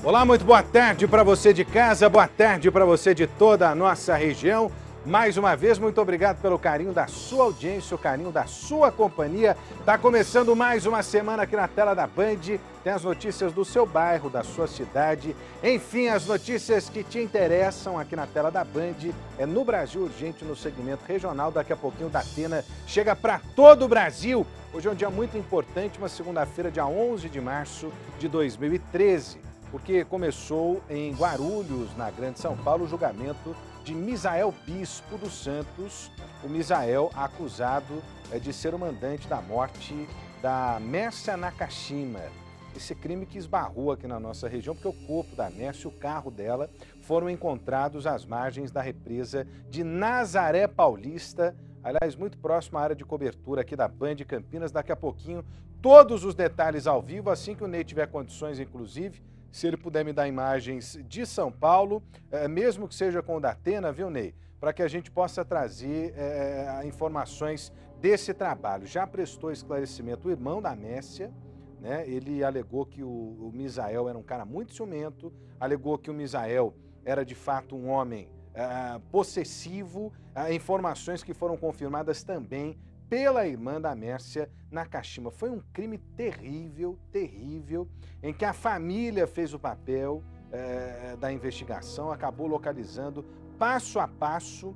Olá, muito boa tarde para você de casa, boa tarde para você de toda a nossa região. Mais uma vez, muito obrigado pelo carinho da sua audiência, o carinho da sua companhia. Tá começando mais uma semana aqui na tela da Band. Tem as notícias do seu bairro, da sua cidade. Enfim, as notícias que te interessam aqui na tela da Band. É no Brasil Urgente, no segmento regional. Daqui a pouquinho o Datena chega para todo o Brasil. Hoje é um dia muito importante, uma segunda-feira, dia 11 de março de 2013. Porque começou em Guarulhos, na Grande São Paulo, o julgamento de Misael Bispo dos Santos. O Misael acusado de ser o mandante da morte da Mércia Nakashima. Esse crime que esbarrou aqui na nossa região, porque o corpo da Mércia e o carro dela foram encontrados às margens da represa de Nazaré Paulista, aliás, muito próximo à área de cobertura aqui da Band Campinas. Daqui a pouquinho, todos os detalhes ao vivo, assim que o Ney tiver condições, inclusive, se ele puder me dar imagens de São Paulo, mesmo que seja com o Datena, viu, Ney? Para que a gente possa trazer informações desse trabalho. Já prestou esclarecimento o irmão da Mércia, né? Ele alegou que o Misael era um cara muito ciumento, alegou que o Misael era de fato um homem possessivo, informações que foram confirmadas também pela irmã da Mércia Nakashima. Foi um crime terrível, terrível, em que a família fez o papel da investigação, acabou localizando passo a passo,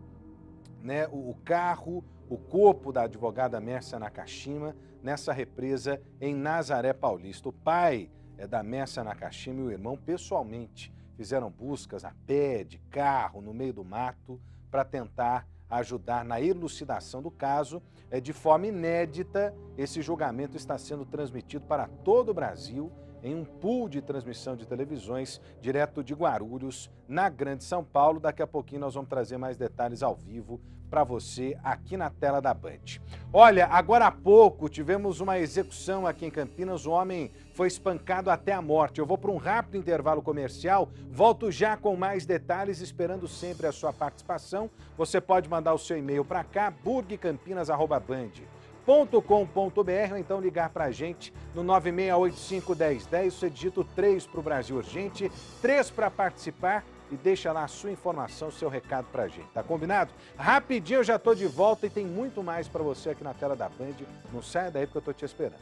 né, o carro, o corpo da advogada Mércia Nakashima nessa represa em Nazaré Paulista. O pai da Mércia Nakashima e o irmão pessoalmente fizeram buscas a pé, de carro, no meio do mato, para tentar ajudar na elucidação do caso. De forma inédita, esse julgamento está sendo transmitido para todo o Brasil em um pool de transmissão de televisões direto de Guarulhos, na Grande São Paulo. Daqui a pouquinho nós vamos trazer mais detalhes ao vivo para você aqui na tela da Band. Olha, agora há pouco tivemos uma execução aqui em Campinas. O homem foi espancado até a morte. Eu vou para um rápido intervalo comercial, volto já com mais detalhes, esperando sempre a sua participação. Você pode mandar o seu e-mail para cá, burgcampinas@band.com.br, ou então ligar para a gente no 9685-1010. Você digita o 3 para o Brasil Urgente, 3 para participar, e deixa lá a sua informação, o seu recado pra gente, tá combinado? Rapidinho eu já tô de volta e tem muito mais pra você aqui na tela da Band. Não saia daí porque eu tô te esperando.